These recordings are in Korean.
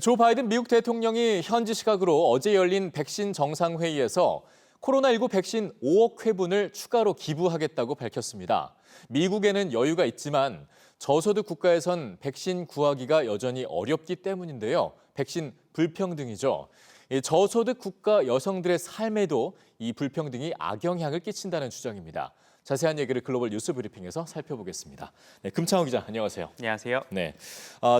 조 바이든 미국 대통령이 현지 시각으로 어제 열린 백신 정상회의에서 코로나19 백신 5억 회분을 추가로 기부하겠다고 밝혔습니다. 미국에는 여유가 있지만 저소득 국가에선 백신 구하기가 여전히 어렵기 때문인데요. 백신 불평등이죠. 이 저소득 국가 여성들의 삶에도 이 불평등이 악영향을 끼친다는 주장입니다. 자세한 얘기를 글로벌 뉴스 브리핑에서 살펴보겠습니다. 네, 금창호 기자, 안녕하세요. 안녕하세요. 네,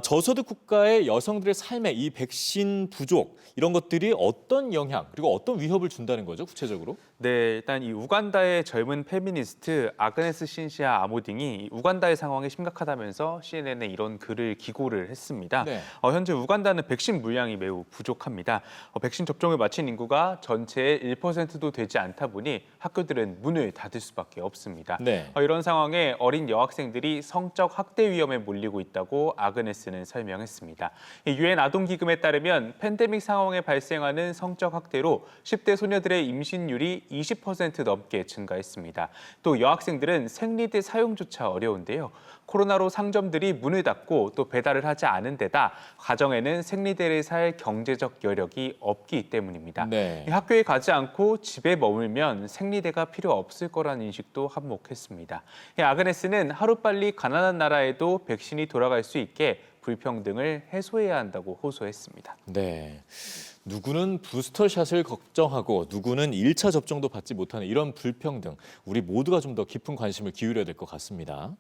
저소득 국가의 여성들의 삶에 이 백신 부족 이런 것들이 어떤 영향 그리고 어떤 위협을 준다는 거죠, 구체적으로? 네, 일단 이 우간다의 젊은 페미니스트 아그네스 신시아 아모딩이 우간다의 상황이 심각하다면서 CNN에 이런 글을 기고를 했습니다. 네. 현재 우간다는 백신 물량이 매우 부족합니다. 백신 접종을 마친 인구가 전체의 1%도 되지 않다 보니 학교들은 문을 닫을 수밖에 없습니다. 네. 이런 상황에 어린 여학생들이 성적 학대 위험에 몰리고 있다고 아그네스는 설명했습니다. 유엔 아동기금에 따르면 팬데믹 상황에 발생하는 성적 학대로 10대 소녀들의 임신율이 20% 넘게 증가했습니다. 또 여학생들은 생리대 사용조차 어려운데요. 코로나로 상점들이 문을 닫고 또 배달을 하지 않은 데다 가정에는 생리대를 살 경제적 여력이 없기 때문입니다. 네. 학교에 가지 않고 집에 머물면 생리대가 필요 없을 거라는 인식도 한몫했습니다. 아그네스는 하루빨리 가난한 나라에도 백신이 돌아갈 수 있게 불평등을 해소해야 한다고 호소했습니다. 네. 누구는 부스터샷을 걱정하고 누구는 1차 접종도 받지 못하는 이런 불평등, 우리 모두가 좀 더 깊은 관심을 기울여야 될 것 같습니다.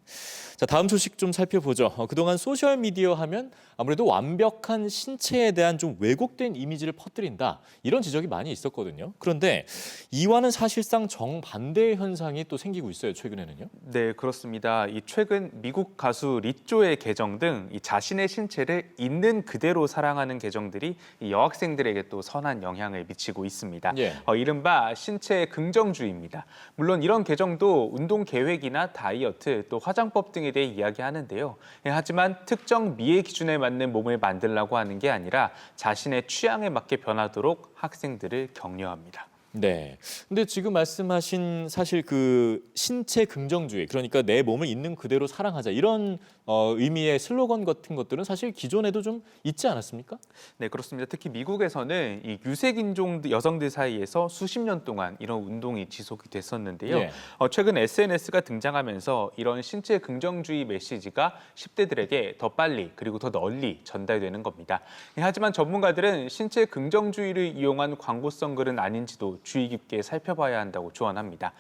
자, 다음 소식 좀 살펴보죠. 그동안 소셜미디어 하면 아무래도 완벽한 신체에 대한 좀 왜곡된 이미지를 퍼뜨린다, 이런 지적이 많이 있었거든요. 그런데 이와는 사실상 정반대의 현상이 또 생기고 있어요, 최근에는요. 네, 그렇습니다. 최근 미국 가수 리조의 계정 등 자신의 신체를 있는 그대로 사랑하는 계정들이 이 여학생들에게 또 선한 영향을 미치고 있습니다. 예. 이른바 신체 긍정주의입니다. 물론 이런 계정도 운동 계획이나 다이어트, 또 화장법 등에 대해 이야기하는데요. 하지만 특정 미의 기준에 맞는 몸을 만들려고 하는 게 아니라 자신의 취향에 맞게 변하도록 학생들을 격려합니다. 네. 근데 지금 말씀하신 사실 그 신체 긍정주의, 그러니까 내 몸을 있는 그대로 사랑하자, 이런 의미의 슬로건 같은 것들은 사실 기존에도 좀 있지 않았습니까? 네, 그렇습니다. 특히 미국에서는 이 유색인종 여성들 사이에서 수십 년 동안 이런 운동이 지속이 됐었는데요. 예. 최근 SNS가 등장하면서 이런 신체 긍정주의 메시지가 10대들에게 더 빨리 그리고 더 널리 전달되는 겁니다. 하지만 전문가들은 신체 긍정주의를 이용한 광고성 글은 아닌지도 주의 깊게 살펴봐야 한다고 조언합니다.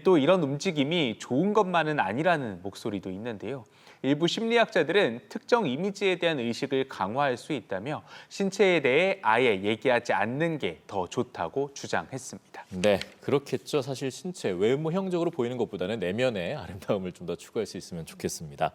또 이런 움직임이 좋은 것만은 아니라는 목소리도 있는데요. 일부 심리학자들은 특정 이미지에 대한 의식을 강화할 수 있다며 신체에 대해 아예 얘기하지 않는 게 더 좋다고 주장했습니다. 네, 그렇겠죠. 사실 신체, 외모형적으로 보이는 것보다는 내면의 아름다움을 좀 더 추구할 수 있으면 좋겠습니다.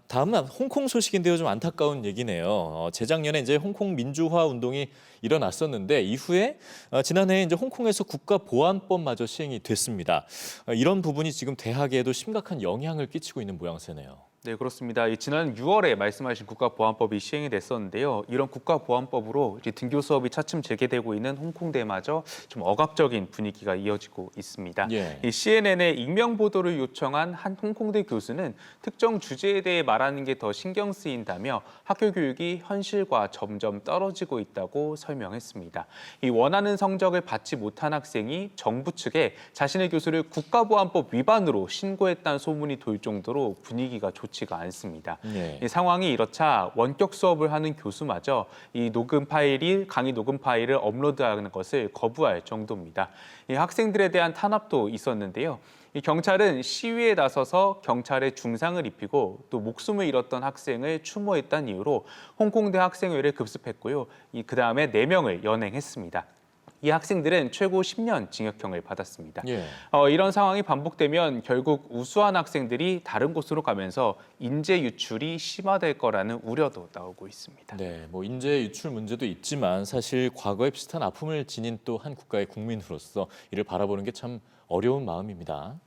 다음은 홍콩 소식인데요. 좀 안타까운 얘기네요. 재작년에 이제 홍콩 민주화 운동이 일어났었는데 이후에 지난해 이제 홍콩에서 국가보안법마저 시행이 됐습니다. 이런 부분이 지금 대학에도 심각한 영향을 끼치고 있는 모양새네요. 네, 그렇습니다. 지난 6월에 말씀하신 국가보안법이 시행이 됐었는데요. 이런 국가보안법으로 이제 등교 수업이 차츰 재개되고 있는 홍콩대마저 좀 억압적인 분위기가 이어지고 있습니다. 예. CNN에 익명 보도를 요청한 한 홍콩대 교수는 특정 주제에 대해 말하는 게 더 신경 쓰인다며 학교 교육이 현실과 점점 떨어지고 있다고 설명했습니다. 원하는 성적을 받지 못한 학생이 정부 측에 자신의 교수를 국가보안법 위반으로 신고했다는 소문이 돌 정도로 분위기가 좋지가 않습니다. 예. 이 상황이 이렇자 원격 수업을 하는 교수마저 강의 녹음 파일을 업로드하는 것을 거부할 정도입니다. 이 학생들에 대한 탄압도 있었는데요. 이 경찰은 시위에 나서서 경찰에 중상을 입히고 또 목숨을 잃었던 학생을 추모했다는 이유로 홍콩대 학생회를 급습했고요. 그다음에 4명을 연행했습니다. 이 학생들은 최고 10년 징역형을 받았습니다. 예. 이런 상황이 반복되면 결국 우수한 학생들이 다른 곳으로 가면서 인재 유출이 심화될 거라는 우려도 나오고 있습니다. 네, 뭐 인재 유출 문제도 있지만 사실 과거에 비슷한 아픔을 지닌 또 한 국가의 국민으로서 이를 바라보는 게 참 어려운 마음입니다.